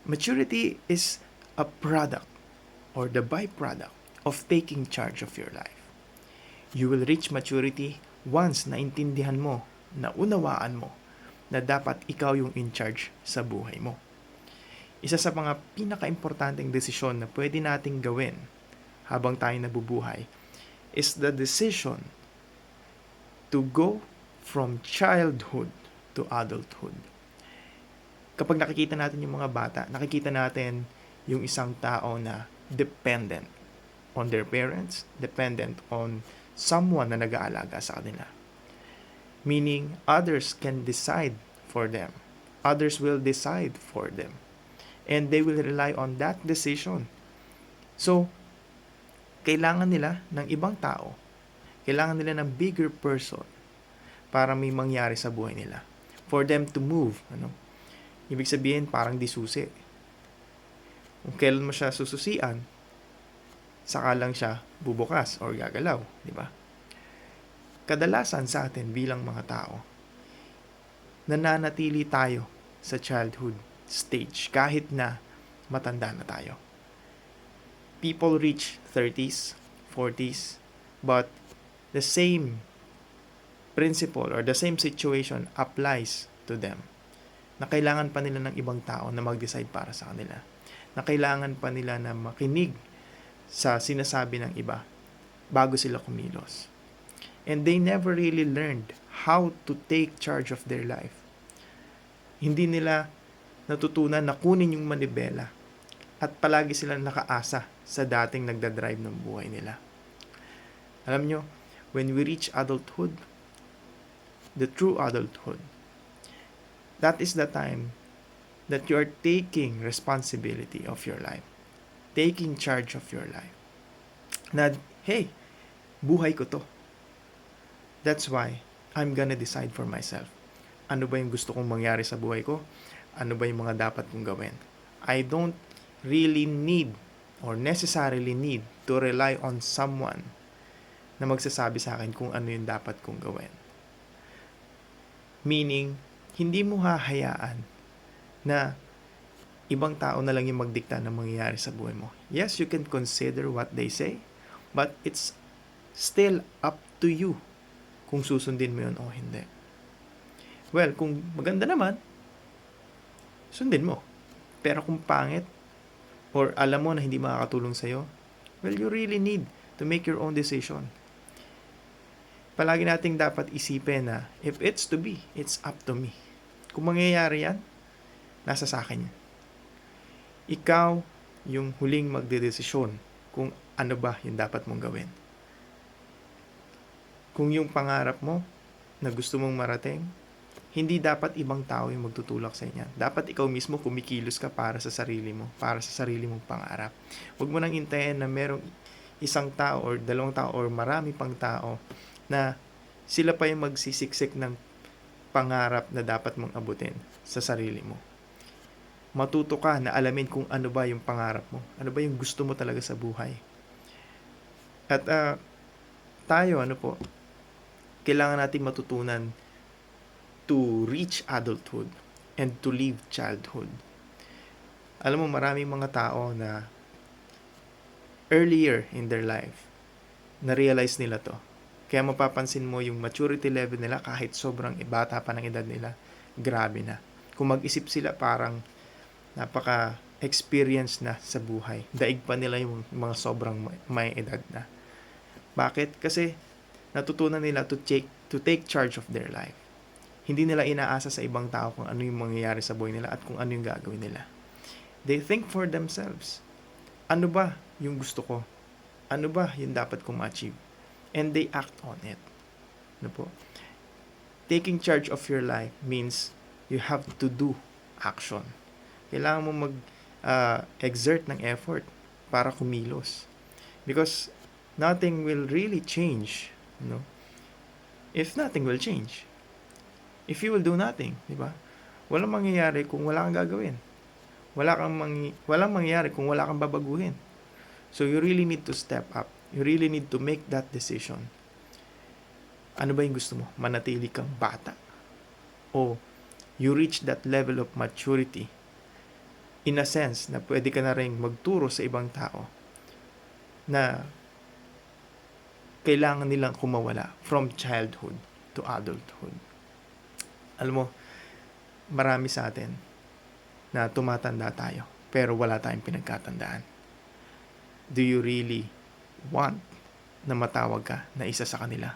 Maturity is a product or the byproduct of taking charge of your life. You will reach maturity once naintindihan mo, naunawaan mo na dapat ikaw yung in charge sa buhay mo. Isa sa mga pinaka-importanting desisyon na pwede nating gawin habang tayo nabubuhay is the decision to go from childhood to adulthood. Kapag nakikita natin yung mga bata, nakikita natin yung isang tao na dependent on their parents, dependent on someone na nag-aalaga sa kanila. Meaning, others can decide for them. Others will decide for them. And they will rely on that decision. So, kailangan nila ng ibang tao. Kailangan nila ng bigger person para may mangyari sa buhay nila. For them to move. Ibig sabihin, parang di susi. Kung kailan mo siya sususian, saka lang siya bubukas or gagalaw, di ba? Kadalasan sa atin bilang mga tao, nananatili tayo sa childhood stage kahit na matanda na tayo. People reach 30s, 40s, but the same principle or the same situation applies to them. Na kailangan pa nila ng ibang tao na mag-decide para sa kanila. Na kailangan pa nila na makinig sa sinasabi ng iba bago sila kumilos. And they never really learned how to take charge of their life. Hindi nila natutunan na kunin yung manibela at palagi sila nakaasa sa dating nagdadrive ng buhay nila. Alam nyo, when we reach adulthood, the true adulthood, that is the time that you are taking responsibility of your life. Taking charge of your life. Na, hey, buhay ko to. That's why I'm gonna decide for myself. Ano ba yung gusto kong mangyari sa buhay ko? Ano ba yung mga dapat kong gawin? I don't really need or necessarily need to rely on someone na magsasabi sa akin kung ano yung dapat kong gawin. Meaning, hindi mo hahayaan na ibang tao na lang yung magdikta ng mangyayari sa buhay mo. Yes, you can consider what they say, but it's still up to you kung susundin mo yun o hindi. Well, kung maganda naman, sundin mo. Pero kung pangit, or alam mo na hindi makakatulong sa'yo, well, you really need to make your own decision. Palagi nating dapat isipin na, if it's to be, it's up to me. Kung mangyayari yan, nasa sa akin yan. Ikaw yung huling magdedesisyon kung ano ba yung dapat mong gawin. Kung yung pangarap mo na gusto mong marating, hindi dapat ibang tao yung magtutulak sa inyo. Dapat ikaw mismo kumikilos ka para sa sarili mo, para sa sarili mong pangarap. Huwag mo nang hintayin na merong isang tao or dalawang tao or marami pang tao na sila pa yung magsisiksik ng pangarap na dapat mong abutin sa sarili mo. Matuto ka na alamin kung ano ba yung pangarap mo. Ano ba yung gusto mo talaga sa buhay. At tayo, kailangan natin matutunan to reach adulthood and to leave childhood. Alam mo, maraming mga tao na earlier in their life, na-realize nila to. Kaya mapapansin mo yung maturity level nila kahit sobrang bata pa ng edad nila, grabe na. Kung mag-isip sila parang napaka-experience na sa buhay. Daig pa nila yung mga sobrang may edad na. Bakit? Kasi natutunan nila to take charge of their life. Hindi nila inaasa sa ibang tao kung ano yung mangyayari sa buhay nila at kung ano yung gagawin nila. They think for themselves. Ano ba yung gusto ko? Ano ba yung dapat kong ma-achieve? And they act on it. Taking charge of your life means you have to do action. Kailangan mo mag-exert ng effort para kumilos. Because nothing will really change. If nothing will change. If you will do nothing, di ba? Walang mangyayari kung wala kang gagawin. Walang mangyayari kung wala kang babaguhin. So you really need to step up. You really need to make that decision. Ano ba yung gusto mo? Manatili kang bata? O you reach that level of maturity in a sense na pwede ka na rin magturo sa ibang tao na kailangan nilang kumawala from childhood to adulthood. Alam mo, marami sa atin na tumatanda tayo pero wala tayong pinagkatandaan. Do you really want na matawag ka na isa sa kanila?